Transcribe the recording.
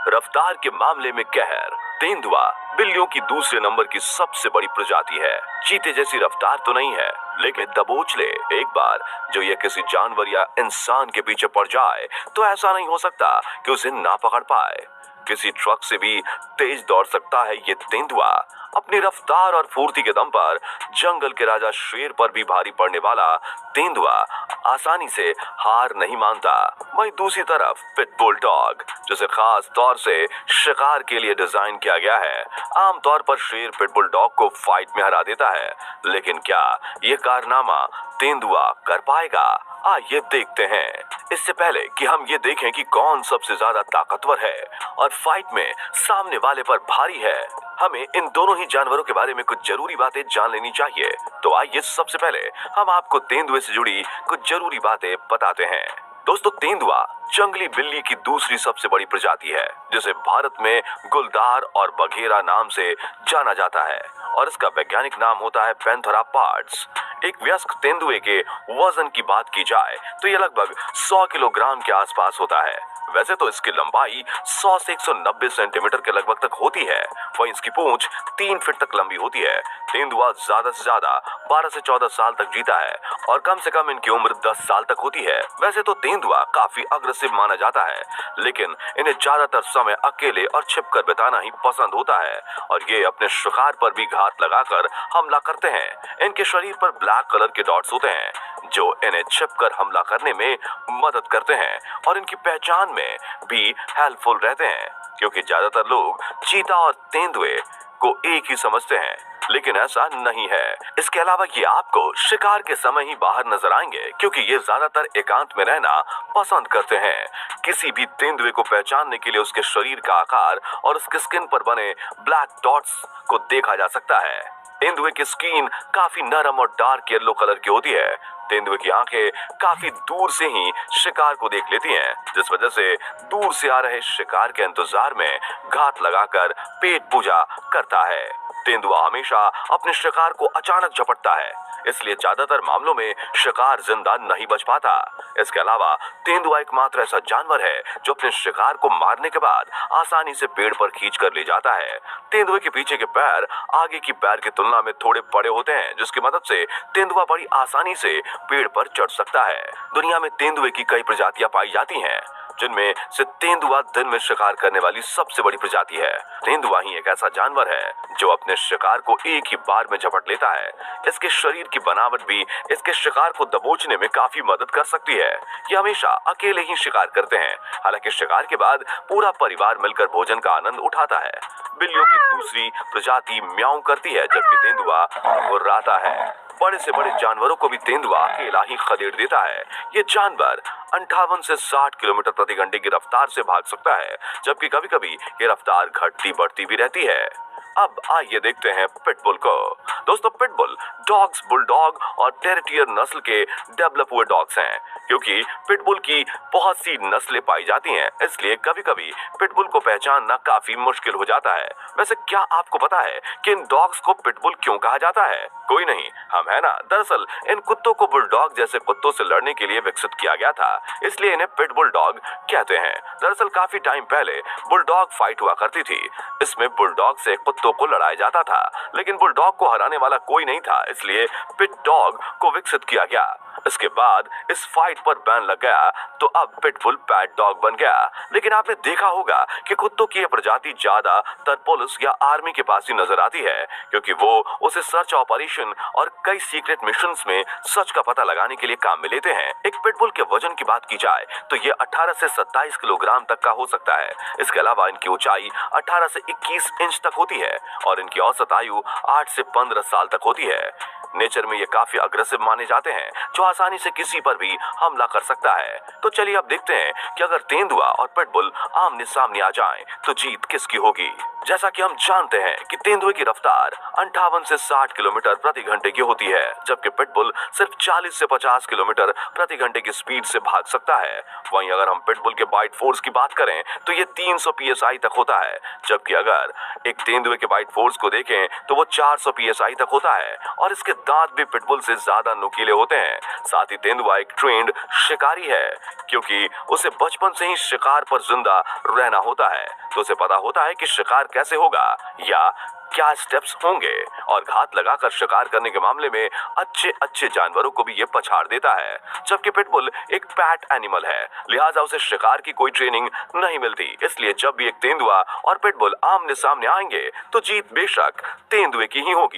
रफ्तार के मामले में कहर। तेंदुआ बिल्लियों की दूसरे नंबर की सबसे बड़ी प्रजाति है। चीते जैसी रफ्तार तो नहीं है, लेकिन दबोच ले एक बार जो ये किसी जानवर या इंसान के पीछे पड़ जाए तो ऐसा नहीं हो सकता कि उसे ना पकड़ पाए। किसी ट्रक से भी तेज दौड़ सकता है ये तेंदुआ। अपनी रफ्तार और फुर्ती के दम पर जंगल के राजा शेर पर भी भारी पड़ने वाला तेंदुआ आसानी से हार नहीं मानता। वहीं दूसरी तरफ पिटबुल डॉग, जिसे खास तौर से शिकार के लिए डिजाइन किया गया है, आमतौर पर शेर पिटबुल डॉग को फाइट में हरा देता है। लेकिन क्या ये कारनामा तेंदुआ कर पाएगा? आइए देखते हैं। इससे पहले कि हम ये देखें कि कौन सबसे ज्यादा ताकतवर है और फाइट में सामने वाले पर भारी है, हमें इन दोनों ही जानवरों के बारे में कुछ जरूरी बातें जान लेनी चाहिए। तो आइए सबसे पहले हम आपको तेंदुए से जुड़ी कुछ जरूरी बातें बताते हैं। दोस्तों, तेंदुआ जंगली बिल्ली की दूसरी सबसे बड़ी प्रजाति है, जिसे भारत में गुलदार और बघेरा नाम से जाना जाता है और इसका वैज्ञानिक नाम होता है पैंथेरा पार्ट्स। एक वयस्क तेंदुए के वजन की बात की जाए तो यह लगभग 100 किलोग्राम के आसपास होता है। वैसे तो इसकी लंबाई 100 से 190 सेंटीमीटर के लगभग तक होती है, वहीं इसकी पूंछ 3 फीट तक लंबी होती है। तेंदुआ ज्यादा से ज्यादा 12 से 14 साल तक जीता है और कम से कम इनकी उम्र 10 साल तक होती है। वैसे तो तेंदुआ काफी अग्रेसिव माना जाता है, लेकिन इन्हें ज्यादातर समय अकेले और छिपकर बिताना ही पसंद होता है और ये अपने शिकार पर भी घात लगाकर हमला करते हैं। इनके शरीर पर ब्लैक कलर के डॉट्स होते हैं जो इन्हें छिपकर हमला करने में मदद करते हैं और इनकी पहचान में भी हेल्पफुल रहते हैं, क्योंकि ज्यादातर लोग चीता और तेंदुए को एक ही समझते हैं, लेकिन ऐसा नहीं है। इसके अलावा ये आपको शिकार के समय ही बाहर नजर आएंगे, क्योंकि ये ज्यादातर एकांत में रहना पसंद करते हैं। किसी भी तेंदुए को पहचानने के लिए उसके शरीर का आकार और उसके स्किन पर बने ब्लैक डॉट्स को देखा जा सकता है। तेंदुए की स्किन काफी नरम और डार्क येलो कलर की होती है। तेंदुए की आंखें काफी दूर से ही शिकार को देख लेती हैं, जिस वजह से दूर से आ रहे शिकार के इंतजार में घात लगाकर पेट पूजा करता है। तेंदुआ हमेशा अपने शिकार को अचानक झपटता है, इसलिए ज्यादातर मामलों में शिकार जिंदा नहीं बच पाता। इसके अलावा तेंदुआ एकमात्र ऐसा जानवर है जो अपने शिकार को मारने के बाद आसानी से पेड़ पर खींच कर ले जाता है। तेंदुए के पीछे के पैर आगे की पैर की तुलना में थोड़े बड़े होते हैं, जिसकी मदद से तेंदुआ बड़ी आसानी से पेड़ पर चढ़ सकता है। दुनिया में तेंदुए की कई प्रजातियां पाई जाती हैं, जिनमें से तेंदुआ दिन में शिकार करने वाली सबसे बड़ी प्रजाति है। तेंदुआ ही एक ऐसा जानवर है जो अपने शिकार को एक ही बार में झपट लेता है। इसके शरीर की बनावट भी इसके शिकार को दबोचने में काफी मदद कर सकती है। ये हमेशा अकेले ही शिकार करते हैं, हालांकि शिकार के बाद पूरा परिवार मिलकर भोजन का आनंद उठाता है। बिल्लियों की दूसरी प्रजाति म्याऊं करती है, जबकि तेंदुआ गुर्राता है। बड़े से बड़े जानवरों को भी तेंदुआ अकेला ही खदेड़ देता है। ये जानवर 58 से 60 किलोमीटर प्रति घंटे की रफ्तार से भाग सकता है, जबकि कभी कभी ये रफ्तार घटती बढ़ती भी रहती है। अब आइए देखते हैं पिटबुल को। दोस्तों, पिटबुल डॉग्स बुलडॉग और टेरिटियर नस्ल के डेवलप हुए डॉग्स हैं। क्योंकि पिटबुल की बहुत सी नस्लें पाई जाती हैं, इसलिए कभी कभी पिटबुल को पहचानना काफी मुश्किल हो जाता है। वैसे क्या आपको पता है कि इन डॉग्स को पिटबुल क्यों कहा जाता है? कोई नहीं, हम है ना। दरअसल इन कुत्तों को बुलडॉग जैसे कुत्तों से लड़ने के लिए विकसित किया गया था, इसलिए इन्हें पिटबुल डॉग कहते हैं। दरअसल काफी टाइम पहले बुलडॉग फाइट हुआ करती थी। इसमें बुलडॉग से कुत्तों को लड़ाया जाता था, लेकिन बुलडॉग को हराने वाला कोई नहीं था, इसलिए पिट डॉग को विकसित किया गया। इसके बाद इस फाइट पर बैन लग गया, तो अब पिटबुल पैट डॉग बन गया। लेकिन आपने देखा होगा कि कुत्तों की यह प्रजाति ज्यादातर पुलिस या आर्मी के पास ही नजर आती है, क्योंकि वो उसे सर्च ऑपरेशन और कई सीक्रेट मिशंस में सच का पता लगाने के लिए काम में लेते हैं। एक पिटबुल के वजन की बात की जाए तो ये 18 से 27 किलोग्राम तक का हो सकता है। इसके अलावा इनकी ऊंचाई 18 से 21 इंच तक होती है और इनकी औसत आयु 8 से 15 साल तक होती है। नेचर में ये काफी अग्रेसिव माने जाते हैं, जो आसानी से किसी पर भी हमला कर सकता है। तो चलिए अब देखते हैं कि अगर तेंदुआ और पिटबुल आमने सामने आ जाएं, तो जीत किसकी होगी। जैसा कि हम जानते हैं कि तेंदुए की रफ्तार 58 से 60 किलोमीटर प्रति घंटे की होती है, जबकि पिटबुल सिर्फ 40 से 50 किलोमीटर प्रति घंटे की स्पीड से भाग सकता है। वहीं अगर हम पिटबुल के बाइट फोर्स की बात करें तो ये 300 psi तक होता है, जबकि अगर एक तेंदुए के बाइट फोर्स को देखें तो वो 400 psi तक होता है। और इसके दांत भी पिटबुल से ज्यादा नुकीले होते हैं। साथ ही तेंदुआ एक ट्रेंड शिकारी है, क्योंकि उसे बचपन से ही शिकार पर जिंदा रहना होता है, तो उसे पता होता है कि शिकार कैसे होगा या क्या स्टेप्स होंगे, और घात लगाकर शिकार करने के मामले में अच्छे अच्छे जानवरों को भी ये पछाड़ देता है। जबकि पिटबुल एक पैट एनिमल है, लिहाजा उसे शिकार की कोई ट्रेनिंग नहीं मिलती। इसलिए जब भी एक तेंदुआ और पिटबुल आमने सामने आएंगे तो जीत बेशक तेंदुए की ही होगी।